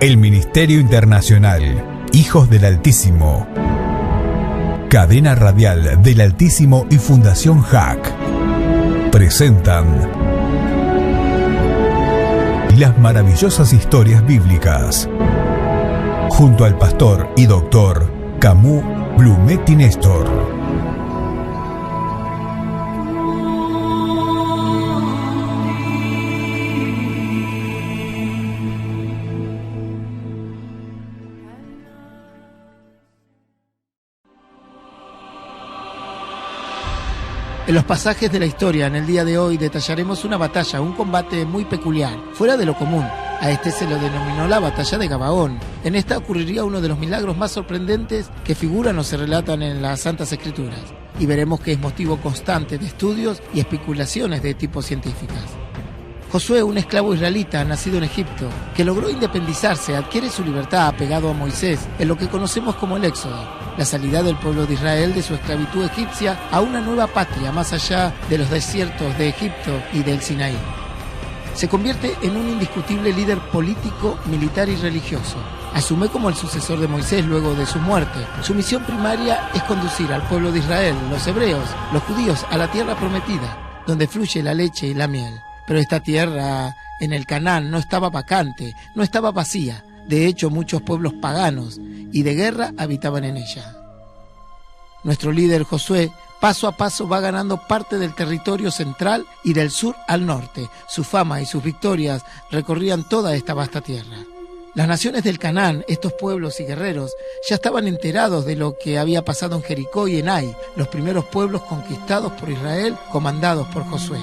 El Ministerio Internacional Hijos del Altísimo, Cadena Radial del Altísimo y Fundación JAC presentan las maravillosas historias bíblicas junto al pastor y doctor Camus Blumetti Néstor. En los pasajes de la historia, en el día de hoy, detallaremos una batalla, un combate muy peculiar, fuera de lo común. A este se lo denominó la batalla de Gabaón. En esta ocurriría uno de los milagros más sorprendentes que figuran o se relatan en las Santas Escrituras. Y veremos que es motivo constante de estudios y especulaciones de tipo científicas. Josué, un esclavo israelita nacido en Egipto, que logró independizarse, adquiere su libertad apegado a Moisés en lo que conocemos como el Éxodo, la salida del pueblo de Israel de su esclavitud egipcia a una nueva patria más allá de los desiertos de Egipto y del Sinaí. Se convierte en un indiscutible líder político, militar y religioso. Asume como el sucesor de Moisés luego de su muerte. Su misión primaria es conducir al pueblo de Israel, los hebreos, los judíos, a la tierra prometida, donde fluye la leche y la miel. Pero esta tierra en el Canaán no estaba vacante, no estaba vacía. De hecho, muchos pueblos paganos y de guerra habitaban en ella. Nuestro líder Josué, paso a paso, va ganando parte del territorio central y del sur al norte. Su fama y sus victorias recorrían toda esta vasta tierra. Las naciones del Canaán, estos pueblos y guerreros, ya estaban enterados de lo que había pasado en Jericó y en Ai, los primeros pueblos conquistados por Israel, comandados por Josué.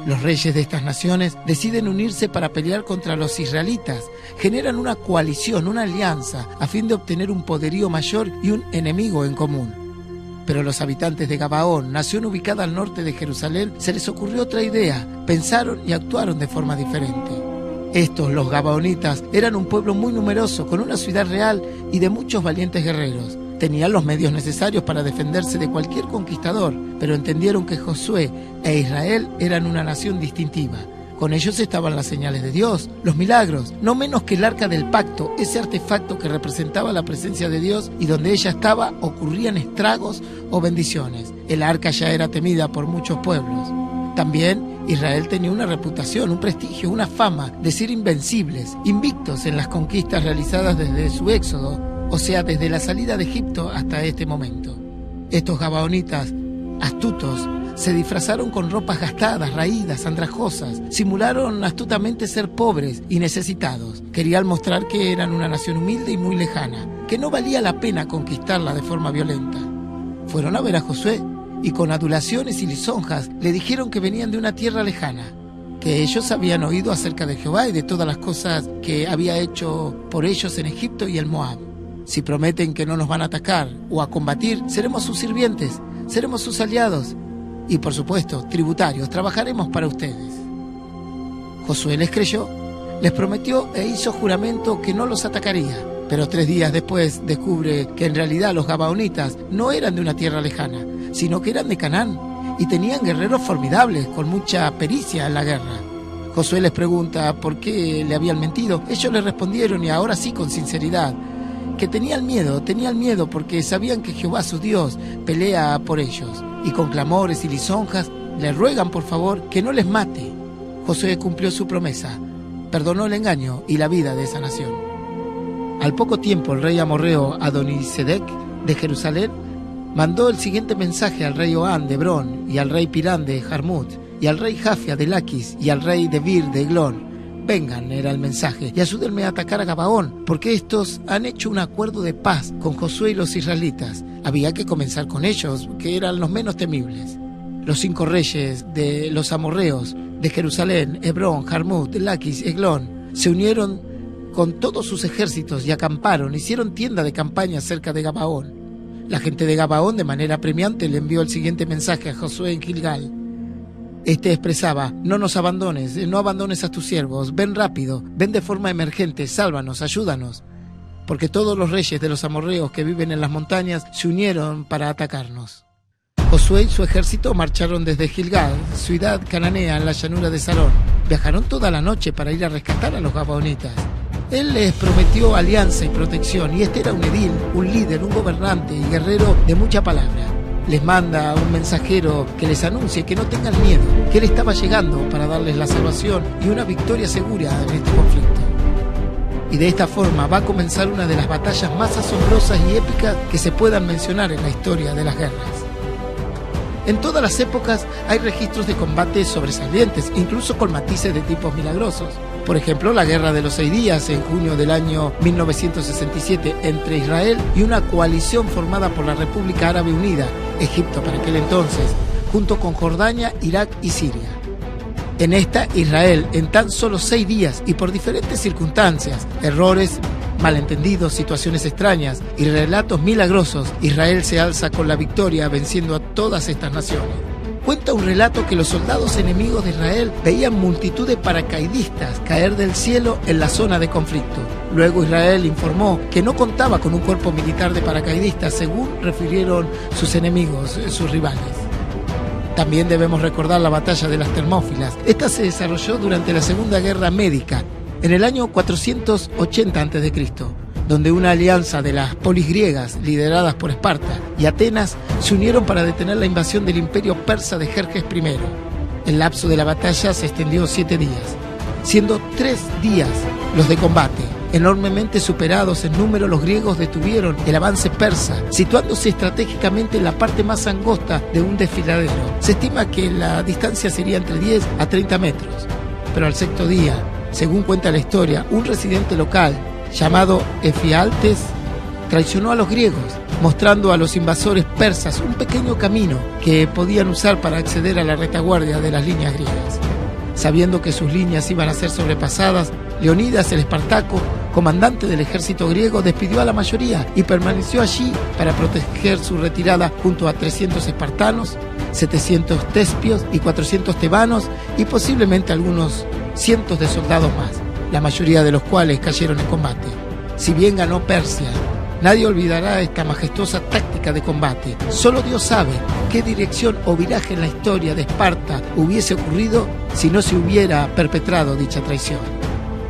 Los reyes de estas naciones deciden unirse para pelear contra los israelitas. Generan una coalición, una alianza, a fin de obtener un poderío mayor y un enemigo en común. Pero a los habitantes de Gabaón, nación ubicada al norte de Jerusalén, se les ocurrió otra idea. Pensaron y actuaron de forma diferente. Estos, los gabaonitas, eran un pueblo muy numeroso, con una ciudad real y de muchos valientes guerreros. Tenían los medios necesarios para defenderse de cualquier conquistador, pero entendieron que Josué e Israel eran una nación distintiva. Con ellos estaban las señales de Dios, los milagros, no menos que el arca del pacto, ese artefacto que representaba la presencia de Dios y donde ella estaba ocurrían estragos o bendiciones. El arca ya era temida por muchos pueblos. También Israel tenía una reputación, un prestigio, una fama de ser invencibles, invictos en las conquistas realizadas desde su éxodo, o sea, desde la salida de Egipto hasta este momento. Estos gabaonitas, astutos, se disfrazaron con ropas gastadas, raídas, andrajosas. Simularon astutamente ser pobres y necesitados. Querían mostrar que eran una nación humilde y muy lejana, que no valía la pena conquistarla de forma violenta. Fueron a ver a Josué y con adulaciones y lisonjas le dijeron que venían de una tierra lejana, que ellos habían oído acerca de Jehová y de todas las cosas que había hecho por ellos en Egipto y en Moab. Si prometen que no nos van a atacar o a combatir, seremos sus sirvientes, seremos sus aliados y, por supuesto, tributarios, trabajaremos para ustedes. Josué les creyó, les prometió e hizo juramento que no los atacaría, pero 3 días después descubre que en realidad los gabaonitas no eran de una tierra lejana, sino que eran de Canaán y tenían guerreros formidables con mucha pericia en la guerra. Josué les pregunta por qué le habían mentido. Ellos le respondieron, y ahora sí con sinceridad, que tenían miedo porque sabían que Jehová su Dios pelea por ellos, y con clamores y lisonjas le ruegan por favor que no les mate. Josué cumplió su promesa, perdonó el engaño y la vida de esa nación. Al poco tiempo el rey amorreo Adonisedec de Jerusalén mandó el siguiente mensaje al rey Oán de Hebrón y al rey Pirán de Jarmut y al rey Jafia de Laquis y al rey Debir de Eglón. Vengan, era el mensaje, y ayúdenme a atacar a Gabaón, porque estos han hecho un acuerdo de paz con Josué y los israelitas. Había que comenzar con ellos, que eran los menos temibles. Los 5 reyes de los amorreos de Jerusalén, Hebrón, Jarmut, Laquis, Eglón, se unieron con todos sus ejércitos y acamparon, hicieron tienda de campaña cerca de Gabaón. La gente de Gabaón, de manera apremiante, le envió el siguiente mensaje a Josué en Gilgal. Este expresaba: no nos abandones, no abandones a tus siervos, ven rápido, ven de forma emergente, sálvanos, ayúdanos, porque todos los reyes de los amorreos que viven en las montañas se unieron para atacarnos. Josué y su ejército marcharon desde Gilgal, ciudad cananea en la llanura de Sarón. Viajaron toda la noche para ir a rescatar a los gabaonitas. Él les prometió alianza y protección, y este era un edil, un líder, un gobernante y guerrero de mucha palabra. Les manda un mensajero que les anuncie que no tengan miedo, que él estaba llegando para darles la salvación y una victoria segura en este conflicto. Y de esta forma va a comenzar una de las batallas más asombrosas y épicas que se puedan mencionar en la historia de las guerras. En todas las épocas hay registros de combates sobresalientes, incluso con matices de tipos milagrosos. Por ejemplo, la Guerra de los 6 días en junio del año 1967 entre Israel y una coalición formada por la República Árabe Unida, Egipto para aquel entonces, junto con Jordania, Irak y Siria. En esta, Israel, en tan solo 6 días y por diferentes circunstancias, errores, malentendidos, situaciones extrañas y relatos milagrosos, Israel se alza con la victoria venciendo a todas estas naciones. Cuenta un relato que los soldados enemigos de Israel veían multitud de paracaidistas caer del cielo en la zona de conflicto. Luego Israel informó que no contaba con un cuerpo militar de paracaidistas, según refirieron sus enemigos, sus rivales. También debemos recordar la batalla de las Termópilas. Esta se desarrolló durante la Segunda Guerra Médica, en el año 480 a.C., donde una alianza de las polis griegas, lideradas por Esparta y Atenas, se unieron para detener la invasión del imperio persa de Jerjes I. El lapso de la batalla se extendió 7 días, siendo 3 días los de combate. Enormemente superados en número, los griegos detuvieron el avance persa, situándose estratégicamente en la parte más angosta de un desfiladero. Se estima que la distancia sería entre 10 a 30 metros, pero al 6º día, según cuenta la historia, un residente local llamado Efialtes traicionó a los griegos, mostrando a los invasores persas un pequeño camino que podían usar para acceder a la retaguardia de las líneas griegas. Sabiendo que sus líneas iban a ser sobrepasadas, Leonidas el Espartaco, comandante del ejército griego, despidió a la mayoría y permaneció allí para proteger su retirada junto a 300 espartanos, 700 tespios y 400 tebanos y posiblemente algunos cientos de soldados más, la mayoría de los cuales cayeron en combate. Si bien ganó Persia, nadie olvidará esta majestuosa táctica de combate. Solo Dios sabe qué dirección o viraje en la historia de Esparta hubiese ocurrido si no se hubiera perpetrado dicha traición.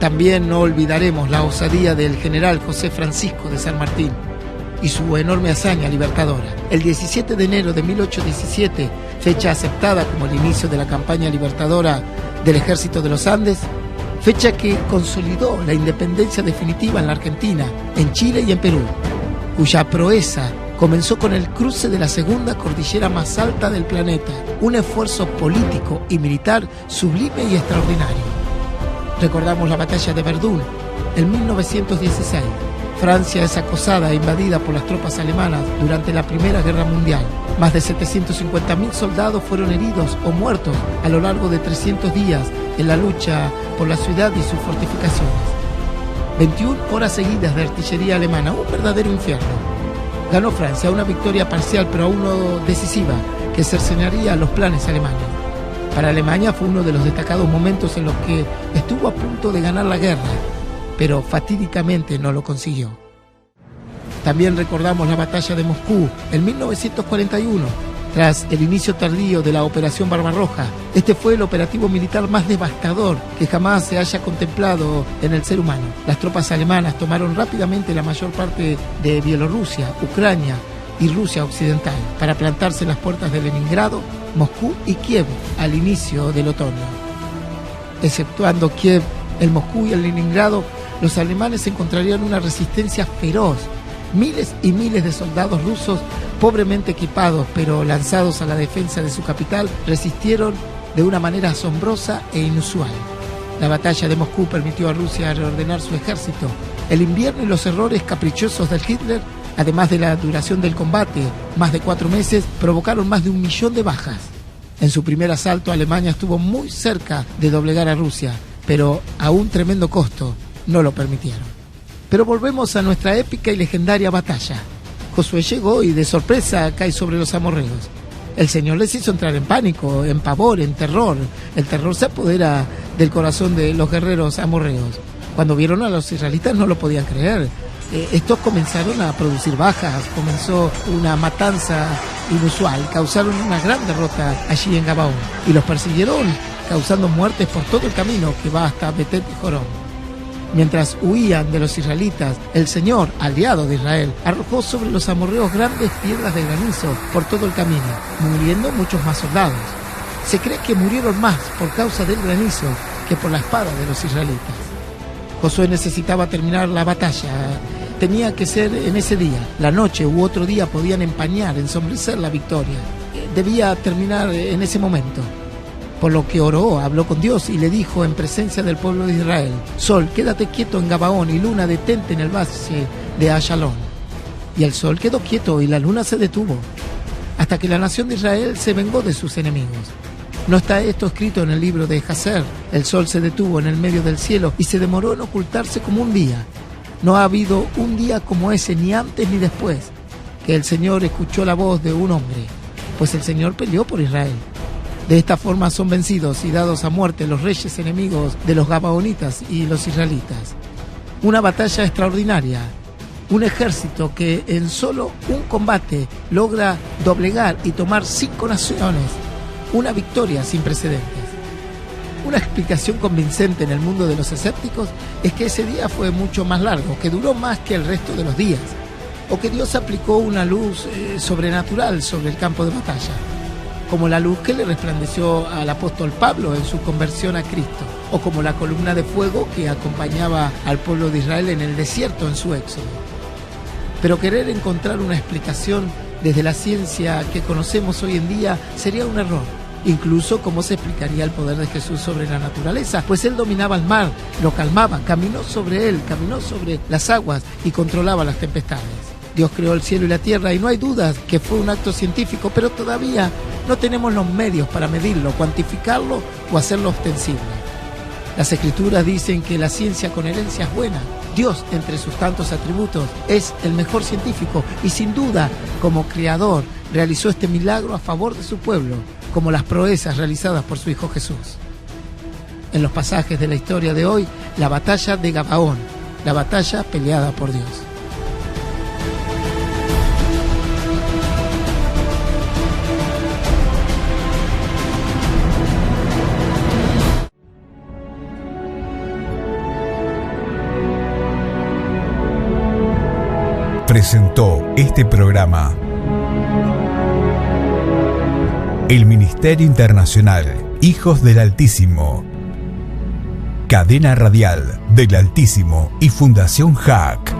También no olvidaremos la osadía del general José Francisco de San Martín y su enorme hazaña libertadora. El 17 de enero de 1817, fecha aceptada como el inicio de la campaña libertadora del Ejército de los Andes, fecha que consolidó la independencia definitiva en la Argentina, en Chile y en Perú, cuya proeza comenzó con el cruce de la segunda cordillera más alta del planeta, un esfuerzo político y militar sublime y extraordinario. Recordamos la batalla de Verdún en 1916. Francia es acosada e invadida por las tropas alemanas durante la Primera Guerra Mundial. Más de 750.000 soldados fueron heridos o muertos a lo largo de 300 días en la lucha por la ciudad y sus fortificaciones. 21 horas seguidas de artillería alemana, un verdadero infierno. Ganó Francia, una victoria parcial pero aún no decisiva, que cercenaría los planes alemanes. Para Alemania fue uno de los destacados momentos en los que estuvo a punto de ganar la guerra, pero fatídicamente no lo consiguió. También recordamos la batalla de Moscú en 1941, tras el inicio tardío de la Operación Barbarroja. Este fue el operativo militar más devastador que jamás se haya contemplado en el ser humano. Las tropas alemanas tomaron rápidamente la mayor parte de Bielorrusia, Ucrania y Rusia occidental para plantarse en las puertas de Leningrado, Moscú y Kiev al inicio del otoño. Exceptuando Kiev, el Moscú y el Leningrado, los alemanes encontrarían una resistencia feroz. Miles y miles de soldados rusos, pobremente equipados pero lanzados a la defensa de su capital, resistieron de una manera asombrosa e inusual. La batalla de Moscú permitió a Rusia reordenar su ejército. El invierno y los errores caprichosos del Hitler, además de la duración del combate, más de 4 meses, provocaron más de 1 millón de bajas. En su primer asalto, Alemania estuvo muy cerca de doblegar a Rusia, pero a un tremendo costo no lo permitieron. Pero volvemos a nuestra épica y legendaria batalla. Josué llegó y de sorpresa cae sobre los amorreos. El Señor les hizo entrar en pánico, en pavor, en terror. El terror se apodera del corazón de los guerreros amorreos. Cuando vieron a los israelitas no lo podían creer. Estos comenzaron a producir bajas, comenzó una matanza inusual, causaron una gran derrota allí en Gabaón y los persiguieron, causando muertes por todo el camino que va hasta Betet y Jorón. Mientras huían de los israelitas, el Señor, aliado de Israel, arrojó sobre los amorreos grandes piedras de granizo por todo el camino, muriendo muchos más soldados. Se cree que murieron más por causa del granizo que por la espada de los israelitas. Josué necesitaba terminar la batalla. Tenía que ser en ese día. La noche u otro día podían empañar, ensombrecer la victoria. Debía terminar en ese momento. Por lo que oró, habló con Dios y le dijo en presencia del pueblo de Israel: Sol, quédate quieto en Gabaón, y luna, detente en el valle de Ayalón. Y el sol quedó quieto y la luna se detuvo, hasta que la nación de Israel se vengó de sus enemigos. ¿No está esto escrito en el libro de Jaser? El sol se detuvo en el medio del cielo y se demoró en ocultarse como un día. No ha habido un día como ese, ni antes ni después, que el Señor escuchó la voz de un hombre, pues el Señor peleó por Israel. De esta forma son vencidos y dados a muerte los reyes enemigos de los gabaonitas y los israelitas. Una batalla extraordinaria, un ejército que en solo un combate logra doblegar y tomar 5 naciones, una victoria sin precedentes. Una explicación convincente en el mundo de los escépticos es que ese día fue mucho más largo, que duró más que el resto de los días, o que Dios aplicó una luz sobrenatural sobre el campo de batalla, como la luz que le resplandeció al apóstol Pablo en su conversión a Cristo, o como la columna de fuego que acompañaba al pueblo de Israel en el desierto en su éxodo. Pero querer encontrar una explicación desde la ciencia que conocemos hoy en día sería un error. Incluso cómo se explicaría el poder de Jesús sobre la naturaleza, pues Él dominaba el mar, lo calmaba, caminó sobre él, caminó sobre las aguas y controlaba las tempestades. Dios creó el cielo y la tierra y no hay dudas que fue un acto científico, pero todavía no tenemos los medios para medirlo, cuantificarlo o hacerlo ostensible. Las Escrituras dicen que la ciencia con herencia es buena. Dios, entre sus tantos atributos, es el mejor científico y sin duda, como creador, realizó este milagro a favor de su pueblo, como las proezas realizadas por su Hijo Jesús. En los pasajes de la historia de hoy, la batalla de Gabaón, la batalla peleada por Dios. Presentó este programa el Ministerio Internacional Hijos del Altísimo, Cadena Radial del Altísimo y Fundación JAC.